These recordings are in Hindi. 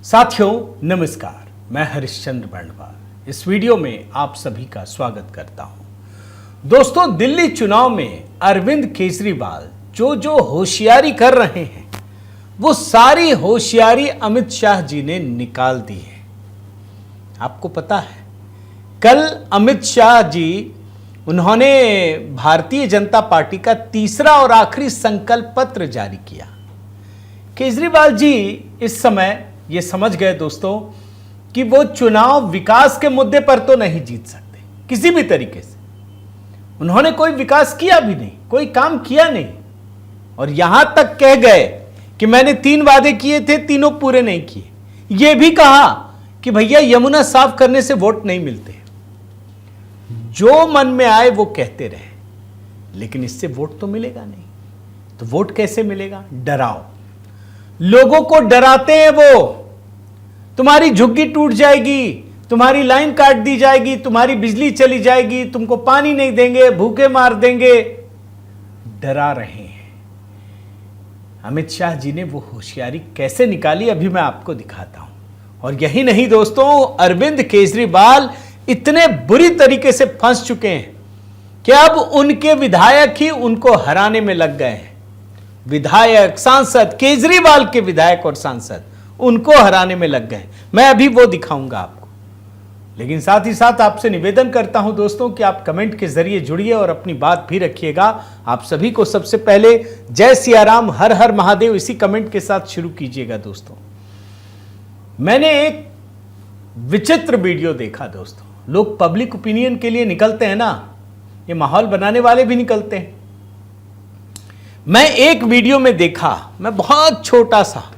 साथियों नमस्कार, मैं हरिश्चंद्र बर्णवाल इस वीडियो में आप सभी का स्वागत करता हूं। दोस्तों, दिल्ली चुनाव में अरविंद केजरीवाल जो होशियारी कर रहे हैं वो सारी होशियारी अमित शाह जी ने निकाल दी है। आपको पता है, कल अमित शाह जी उन्होंने भारतीय जनता पार्टी का तीसरा और आखिरी संकल्प पत्र जारी किया। केजरीवाल जी इस समय ये समझ गए दोस्तों कि वो चुनाव विकास के मुद्दे पर तो नहीं जीत सकते किसी भी तरीके से। उन्होंने कोई विकास किया भी नहीं, कोई काम किया नहीं, और यहां तक कह गए कि मैंने 3 वादे किए थे, तीनों पूरे नहीं किए। यह भी कहा कि भैया यमुना साफ करने से वोट नहीं मिलते। जो मन में आए वो कहते रहे, लेकिन इससे वोट तो मिलेगा नहीं। तो वोट कैसे मिलेगा? डराओ, लोगों को डराते हैं वो। तुम्हारी झुग्गी टूट जाएगी, तुम्हारी लाइन काट दी जाएगी, तुम्हारी बिजली चली जाएगी, तुमको पानी नहीं देंगे, भूखे मार देंगे, डरा रहे हैं। अमित शाह जी ने वो होशियारी कैसे निकाली अभी मैं आपको दिखाता हूं। और यही नहीं दोस्तों, अरविंद केजरीवाल इतने बुरी तरीके से फंस चुके हैं कि अब उनके विधायक ही उनको हराने में लग गए हैं। विधायक, सांसद, केजरीवाल के विधायक और सांसद उनको हराने में लग गए। मैं अभी वो दिखाऊंगा आपको, लेकिन साथ ही साथ आपसे निवेदन करता हूं दोस्तों कि आप कमेंट के जरिए जुड़िए और अपनी बात भी रखिएगा। आप सभी को सबसे पहले जय सिया राम, हर हर महादेव इसी कमेंट के साथ शुरू कीजिएगा। दोस्तों, मैंने एक विचित्र वीडियो देखा दोस्तों। लोग पब्लिक ओपिनियन के लिए निकलते हैं ना, ये माहौल बनाने वाले भी निकलते हैं। मैं एक वीडियो में देखा, मैं बहुत छोटा सा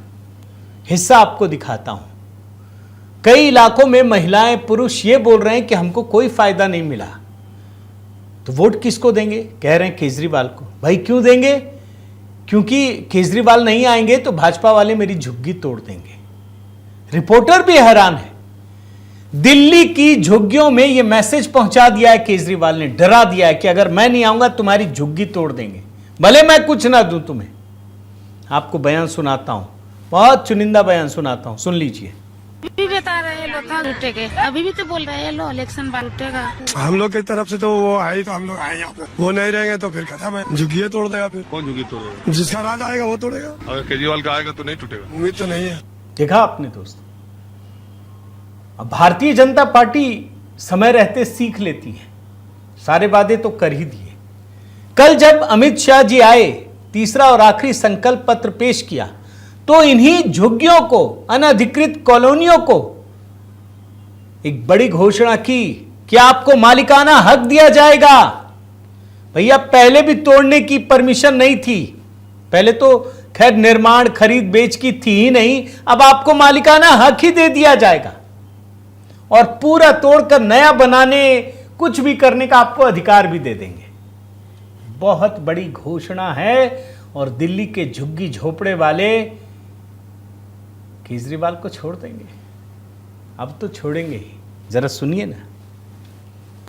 हिस्सा आपको दिखाता हूं। कई इलाकों में महिलाएं, पुरुष ये बोल रहे हैं कि हमको कोई फायदा नहीं मिला, तो वोट किसको देंगे? कह रहे हैं केजरीवाल को। भाई क्यों देंगे? क्योंकि केजरीवाल नहीं आएंगे तो भाजपा वाले मेरी झुग्गी तोड़ देंगे। रिपोर्टर भी हैरान है। दिल्ली की झुग्गियों में यह मैसेज पहुंचा दिया है केजरीवाल ने, डरा दिया है कि अगर मैं नहीं आऊंगा तुम्हारी झुग्गी तोड़ देंगे, भले मैं कुछ ना दूं तुम्हें। आपको बयान सुनाता हूं, बहुत चुनिंदा बयान सुनाता हूं, सुन लीजिए। अभी बता रहे हैं लोग था लुटेगे, अभी भी तो बोल रहे हैं लो इलेक्शन बार लुटेगा। हम लोग की तरफ से तो वो आए, तो हम लोग आए यहाँ पे। वो नहीं रहेंगे तो फिर खत्म है, झुग्गी तोड़ देगा। फिर कौन झुग्गी तोड़ेगा? जिसका राज आएगा वो तोड़ेगा। अगर केजरीवाल का आएगा तो नहीं टूटेगा। उम्मीद तो नहीं है। देखा आपने दोस्तों, अब भारतीय जनता पार्टी समय रहते सीख लेती है। सारे वादे तो कर ही दिए। कल जब अमित शाह जी आए, तीसरा और आखिरी संकल्प पत्र पेश किया, तो इन्हीं झुग्गियों को, अनधिकृत कॉलोनियों को एक बड़ी घोषणा की कि आपको मालिकाना हक दिया जाएगा। भैया पहले भी तोड़ने की परमिशन नहीं थी, पहले तो खैर निर्माण, खरीद, बेच की थी ही नहीं, अब आपको मालिकाना हक ही दे दिया जाएगा और पूरा तोड़कर नया बनाने, कुछ भी करने का आपको अधिकार भी दे देंगे। बहुत बड़ी घोषणा है। और दिल्ली के झुग्गी झोपड़े वाले केजरीवाल को छोड़ देंगे, अब तो छोड़ेंगे ही। जरा सुनिए ना।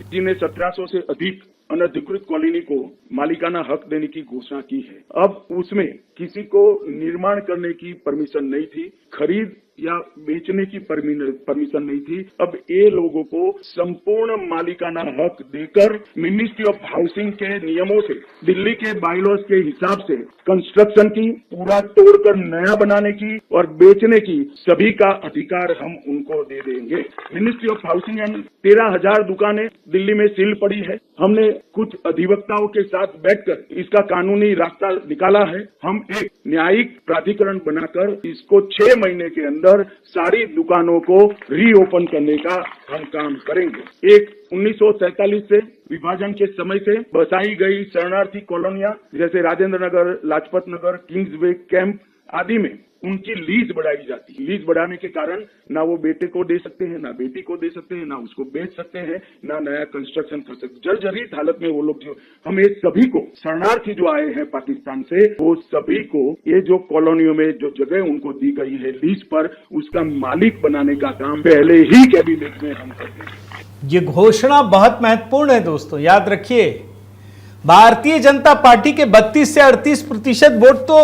जी ने 1700 से अधिक अनधिकृत कॉलोनी को मालिकाना हक देने की घोषणा की है। अब उसमें किसी को निर्माण करने की परमिशन नहीं थी, खरीद या बेचने की परमिशन नहीं थी। अब ये लोगों को संपूर्ण मालिकाना हक देकर मिनिस्ट्री ऑफ हाउसिंग के नियमों से, दिल्ली के बायलॉज के हिसाब से कंस्ट्रक्शन की, पूरा तोड़कर नया बनाने की और बेचने की सभी का अधिकार हम उनको दे देंगे। मिनिस्ट्री ऑफ हाउसिंग एंड 13,000 दुकानें दिल्ली में सील पड़ी है। हमने कुछ अधिवक्ताओं के साथ बैठकर इसका कानूनी रास्ता निकाला है। हम एक न्यायिक प्राधिकरण बनाकर इसको 6 महीने के अंदर सारी दुकानों को रीओपन करने का हम काम करेंगे। एक 1947 से विभाजन के समय से बसाई गई शरणार्थी कॉलोनियां जैसे राजेंद्र नगर, लाजपत नगर, किंग्सवे कैंप आदि में उनकी लीज बढ़ाई जाती है। लीज बढ़ाने के कारण ना वो बेटे को दे सकते हैं, ना बेटी को दे सकते हैं, ना उसको बेच सकते हैं, ना नया कंस्ट्रक्शन कर सकते। जर्जरित हालत में वो लोग जो, हम ये सभी को, शरणार्थी जो आए हैं पाकिस्तान से, वो सभी को ये जो कॉलोनियों में जो जगह उनको दी गई है लीज पर, उसका मालिक बनाने का काम पहले ही कैबिनेट में हम करते हैं। ये घोषणा बहुत महत्वपूर्ण है दोस्तों, याद रखिए। भारतीय जनता पार्टी के 32 से 38% वोट तो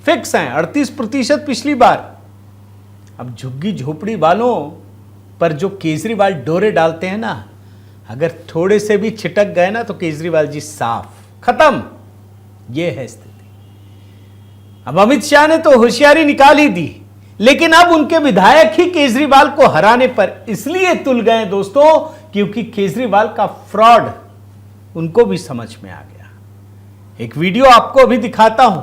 फिक्स हैं। 38% पिछली बार, अब झुग्गी झोपड़ी वालों पर जो केजरीवाल डोरे डालते हैं ना, अगर थोड़े से भी छिटक गए ना तो केजरीवाल जी साफ खत्म। यह है स्थिति। अब अमित शाह ने तो होशियारी निकाल ही दी, लेकिन अब उनके विधायक ही केजरीवाल को हराने पर इसलिए तुल गए दोस्तों, क्योंकि केजरीवाल का फ्रॉड उनको भी समझ में आ गया। एक वीडियो आपको अभी दिखाता हूं।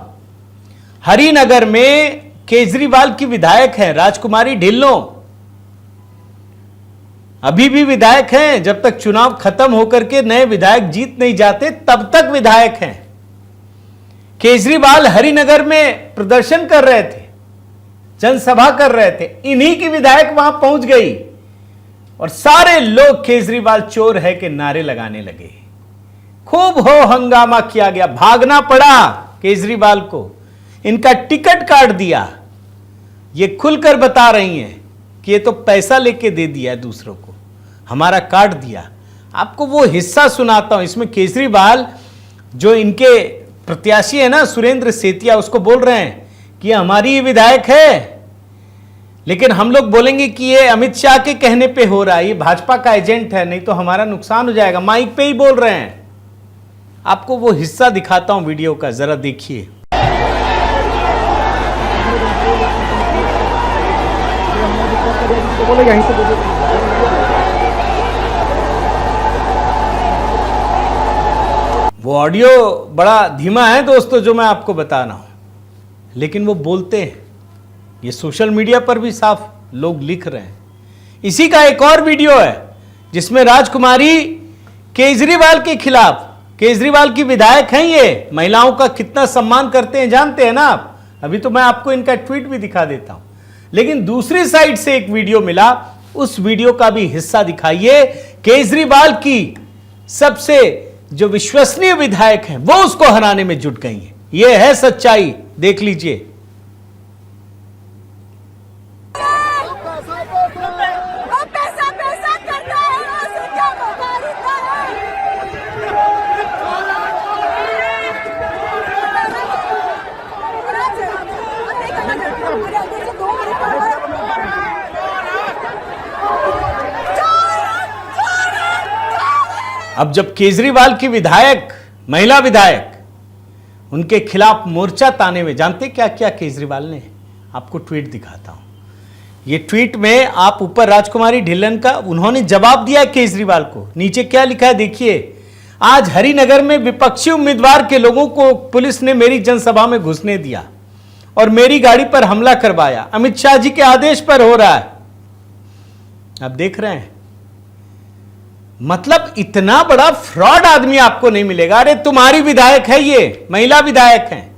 हरिनगर में केजरीवाल की विधायक है राजकुमारी ढिल्लों, अभी भी विधायक हैं। जब तक चुनाव खत्म होकर के नए विधायक जीत नहीं जाते तब तक विधायक हैं। केजरीवाल हरिनगर में प्रदर्शन कर रहे थे, जनसभा कर रहे थे, इन्हीं की विधायक वहां पहुंच गई और सारे लोग केजरीवाल चोर है के नारे लगाने लगे। खूब हो हंगामा किया गया, भागना पड़ा केजरीवाल को, इनका टिकट काट दिया। ये खुलकर बता रही हैं कि ये तो पैसा लेके दे दिया दूसरों को, हमारा काट दिया। आपको वो हिस्सा सुनाता हूं। इसमें केजरीवाल जो इनके प्रत्याशी है ना सुरेंद्र सेतिया, उसको बोल रहे हैं कि ये हमारी विधायक है, लेकिन हम लोग बोलेंगे कि ये अमित शाह के कहने पे हो रहा है, ये भाजपा का एजेंट है, नहीं तो हमारा नुकसान हो जाएगा। माइक पे ही बोल रहे हैं। आपको वो हिस्सा दिखाता हूं वीडियो का, जरा देखिए। वो ऑडियो बड़ा धीमा है दोस्तों जो मैं आपको बता रहा हूं, लेकिन वो बोलते हैं। ये सोशल मीडिया पर भी साफ लोग लिख रहे हैं। इसी का एक और वीडियो है जिसमें राजकुमारी केजरीवाल के खिलाफ, केजरीवाल की विधायक हैं ये, महिलाओं का कितना सम्मान करते हैं जानते हैं ना आप। अभी तो मैं आपको इनका ट्वीट भी दिखा देता हूं, लेकिन दूसरी साइड से एक वीडियो मिला, उस वीडियो का भी हिस्सा दिखाइए। केजरीवाल की सबसे जो विश्वसनीय विधायक हैं वो उसको हराने में जुट गई हैं। यह है सच्चाई, देख लीजिए। अब जब केजरीवाल की विधायक, महिला विधायक, उनके खिलाफ मोर्चा ताने में, जानते क्या क्या केजरीवाल ने, आपको ट्वीट दिखाता हूं। ये ट्वीट में आप ऊपर राजकुमारी ढिल्लन का उन्होंने जवाब दिया केजरीवाल को, नीचे क्या लिखा है देखिए। आज हरिनगर में विपक्षी उम्मीदवार के लोगों को पुलिस ने मेरी जनसभा में घुसने दिया और मेरी गाड़ी पर हमला करवाया, अमित शाह जी के आदेश पर हो रहा है। आप देख रहे हैं, मतलब इतना बड़ा फ्रॉड आदमी आपको नहीं मिलेगा। अरे तुम्हारी विधायक है, ये महिला विधायक हैं,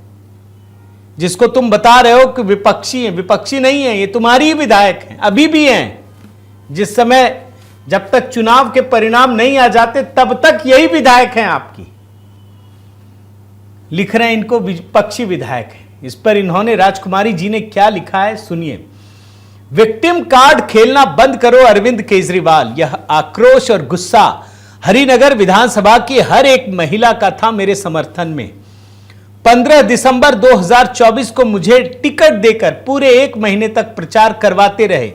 जिसको तुम बता रहे हो कि विपक्षी है, विपक्षी नहीं है, ये तुम्हारी ही विधायक हैं, अभी भी हैं। जिस समय जब तक चुनाव के परिणाम नहीं आ जाते तब तक यही विधायक हैं आपकी। लिख रहे हैं इनको विपक्षी विधायक है। इस पर इन्होंने, राजकुमारी जी ने क्या लिखा है सुनिए। विक्टिम कार्ड खेलना बंद करो अरविंद केजरीवाल। यह आक्रोश और गुस्सा हरिनगर विधानसभा की हर एक महिला का था मेरे समर्थन में। 15 दिसंबर 2024 को मुझे टिकट देकर पूरे 1 महीने तक प्रचार करवाते रहे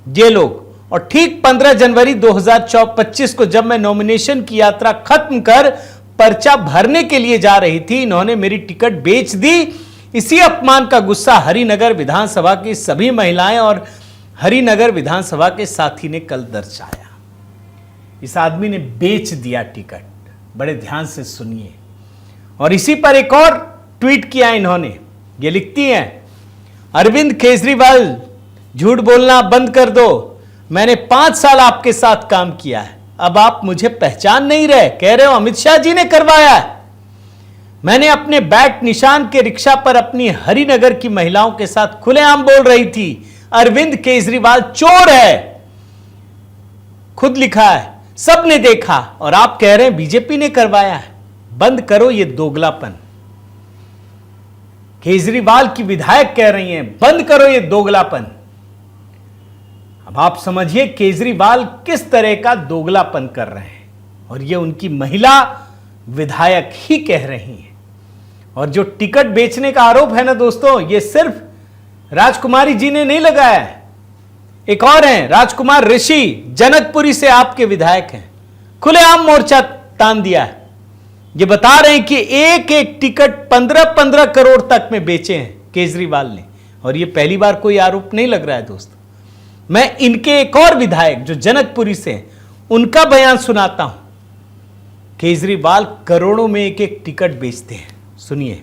ये लोग, और ठीक 15 जनवरी 2025 को जब मैं नॉमिनेशन की यात्रा खत्म कर पर्चा भरने के लिए जा रही थी, इन्होंने मेरी टिकट बेच दी। इसी अपमान का गुस्सा हरिनगर विधानसभा की सभी महिलाएं और हरिनगर विधानसभा के साथी ने कल दर्शाया। इस आदमी ने बेच दिया टिकट, बड़े ध्यान से सुनिए। और इसी पर एक और ट्वीट किया इन्होंने, ये लिखती हैं, अरविंद केजरीवाल झूठ बोलना बंद कर दो। मैंने 5 साल आपके साथ काम किया है, अब आप मुझे पहचान नहीं रहे, कह रहे हो अमित शाह जी ने करवाया है। मैंने अपने बैट निशान के रिक्शा पर अपनी हरिनगर की महिलाओं के साथ खुलेआम बोल रही थी अरविंद केजरीवाल चोर है, खुद लिखा है, सबने देखा, और आप कह रहे हैं बीजेपी ने करवाया है। बंद करो ये दोगलापन। केजरीवाल की विधायक कह रही हैं बंद करो ये दोगलापन। अब आप समझिए केजरीवाल किस तरह का दोगलापन कर रहे हैं, और ये उनकी महिला विधायक ही कह रही हैं। और जो टिकट बेचने का आरोप है ना दोस्तों, ये सिर्फ राजकुमारी जी ने नहीं लगाया है। एक और हैं राजकुमार ऋषि, जनकपुरी से आपके विधायक हैं, खुलेआम मोर्चा तान दिया है। ये बता रहे हैं कि एक एक टिकट 15-15 करोड़ तक में बेचे हैं केजरीवाल ने, और ये पहली बार कोई आरोप नहीं लग रहा है दोस्तों। मैं इनके एक और विधायक जो जनकपुरी से हैं, उनका बयान सुनाता हूं। केजरीवाल करोड़ों में एक एक टिकट बेचते हैं, सुनिए।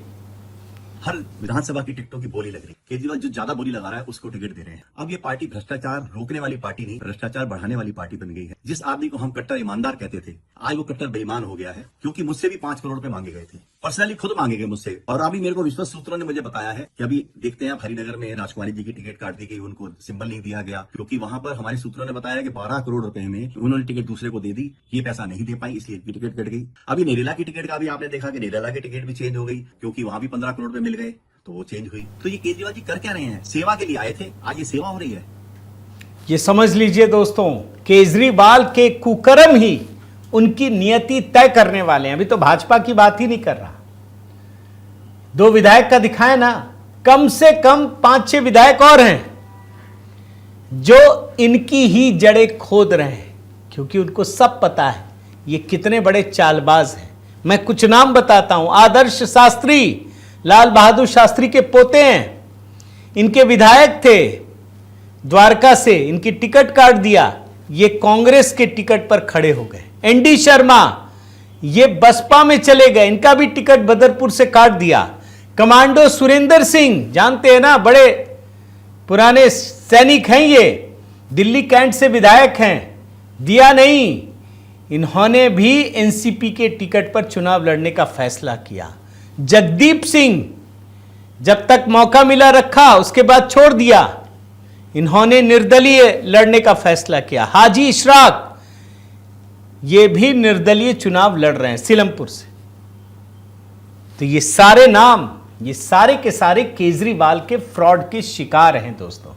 हर विधानसभा की टिकटों की बोली लग रही है। केजरीवाल जो ज्यादा बोली लगा रहा है उसको टिकट दे रहे हैं। अब ये पार्टी भ्रष्टाचार रोकने वाली पार्टी नहीं, भ्रष्टाचार बढ़ाने वाली पार्टी बन गई है। जिस आदमी को हम कट्टर ईमानदार कहते थे, आज वो कट्टर बेईमान हो गया है, क्योंकि मुझसे भी 5 करोड़ रुपए मांगे गए थे, पर्सनली खुद मांगे गए मुझसे। और अभी मेरे को विश्वस्त सूत्रों ने मुझे बताया है कि अभी देखते हैं, अब हरिनगर में राजकुमारी जी की टिकट काट दी गई, उनको सिंबल नहीं दिया गया, क्योंकि वहां पर हमारे सूत्रों ने बताया कि 12 करोड़ रुपए में उन्होंने टिकट दूसरे को दे दी, ये पैसा नहीं दे पाई, इसलिए इनकी टिकट कट गई। अभी नेरेला की टिकट का भी आपने देखा कि नेरेला की टिकट भी चेंज हो गई, क्योंकि वहां भी 15 करोड़ रुपए मिल गए, तो वो चेंज हुई। तो ये केजरीवाल जी कर क्या रहे हैं? सेवा के लिए आए थे, आज ये सेवा हो रही है। ये समझ लीजिए दोस्तों, केजरीवाल के कुकर्म ही उनकी नियति तय करने वाले हैं। अभी तो भाजपा की बात ही नहीं कर रहा। 2 विधायक का दिखाए ना, कम से कम 5-6 विधायक और हैं जो इनकी ही जड़ें खोद रहे हैं, क्योंकि उनको सब पता है ये कितने बड़े चालबाज हैं। मैं कुछ नाम बताता हूं। आदर्श शास्त्री, लाल बहादुर शास्त्री के पोते हैं, इनके विधायक थे द्वारका से, इनकी टिकट काट दिया, ये कांग्रेस के टिकट पर खड़े हो गए। एनडी शर्मा, ये बसपा में चले गए, इनका भी टिकट बदरपुर से काट दिया। कमांडो सुरेंद्र सिंह, जानते हैं ना, बड़े पुराने सैनिक हैं, ये दिल्ली कैंट से विधायक हैं, दिया नहीं। इन्होंने भी एनसीपी के टिकट पर चुनाव लड़ने का फैसला किया। जगदीप सिंह, जब तक मौका मिला रखा, उसके बाद छोड़ दिया। इन्होंने निर्दलीय लड़ने का फैसला किया। हाजी इशराक, ये भी निर्दलीय चुनाव लड़ रहे हैं सीलमपुर से। तो ये सारे नाम, ये सारे के सारे केजरीवाल के फ्रॉड के शिकार हैं दोस्तों।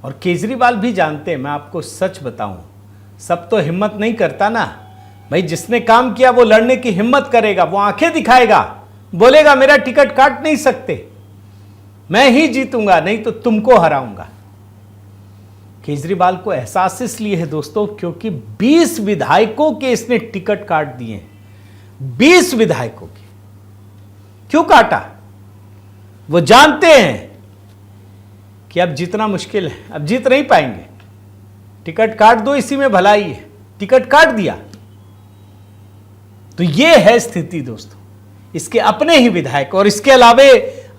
और केजरीवाल भी जानते हैं, मैं आपको सच बताऊं, सब तो हिम्मत नहीं करता ना भाई। जिसने काम किया वो लड़ने की हिम्मत करेगा, वो आंखें दिखाएगा, बोलेगा मेरा टिकट काट नहीं सकते, मैं ही जीतूंगा, नहीं तो तुमको हराऊंगा। केजरीवाल को एहसास इसलिए है दोस्तों, क्योंकि 20 विधायकों के इसने टिकट काट दिए हैं। 20 विधायकों के क्यों काटा? वो जानते हैं कि अब जीतना मुश्किल है, अब जीत नहीं पाएंगे, टिकट काट दो, इसी में भलाई है। टिकट काट दिया। तो ये है स्थिति दोस्तों, इसके अपने ही विधायक। और इसके अलावे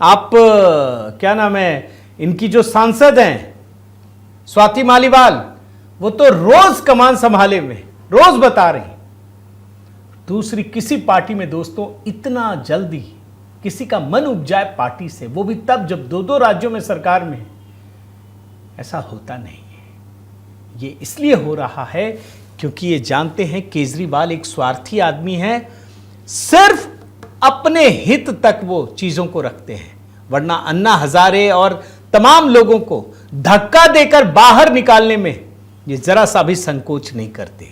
आप क्या नाम है, इनकी जो सांसद हैं स्वाति मालीवाल, वो तो रोज कमान संभाले में, रोज बता रही। दूसरी किसी पार्टी में दोस्तों इतना जल्दी किसी का मन उब जाए पार्टी से, वो भी तब जब 2-2 राज्यों में सरकार में, ऐसा होता नहीं है। ये इसलिए हो रहा है क्योंकि ये जानते हैं केजरीवाल एक स्वार्थी आदमी है, सिर्फ अपने हित तक वो चीजों को रखते हैं। वरना अन्ना हजारे और तमाम लोगों को धक्का देकर बाहर निकालने में ये जरा सा भी संकोच नहीं करते।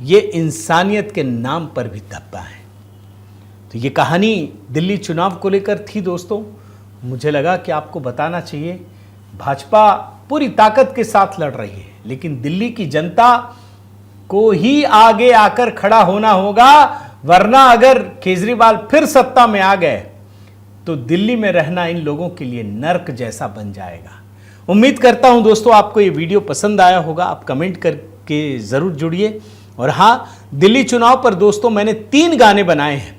ये इंसानियत के नाम पर भी दबा है। तो ये कहानी दिल्ली चुनाव को लेकर थी दोस्तों। मुझे लगा कि आपको बताना चाहिए। भाजपा पूरी ताकत के साथ लड़ रही है, लेकिन दिल्ली की जनता को ही आगे आकर खड़ा होना होगा, वरना अगर केजरीवाल फिर सत्ता में आ गए तो दिल्ली में रहना इन लोगों के लिए नर्क जैसा बन जाएगा। उम्मीद करता हूं दोस्तों आपको ये वीडियो पसंद आया होगा। आप कमेंट करके जरूर जुड़िए। और हाँ, दिल्ली चुनाव पर दोस्तों मैंने 3 गाने बनाए हैं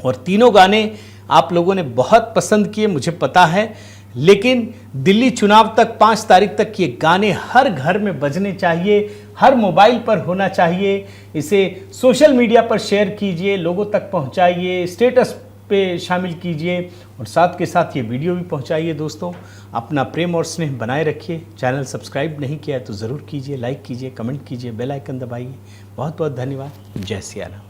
और तीनों गाने आप लोगों ने बहुत पसंद किए, मुझे पता है। लेकिन दिल्ली चुनाव तक 5 तारीख तक ये गाने हर घर में बजने चाहिए, हर मोबाइल पर होना चाहिए। इसे सोशल मीडिया पर शेयर कीजिए, लोगों तक पहुंचाइए, स्टेटस पे शामिल कीजिए और साथ के साथ ये वीडियो भी पहुंचाइए दोस्तों। अपना प्रेम और स्नेह बनाए रखिए। चैनल सब्सक्राइब नहीं किया है तो ज़रूर कीजिए, लाइक कीजिए, कमेंट कीजिए, बेल आइकन दबाइए। बहुत बहुत धन्यवाद। जय सिया राम।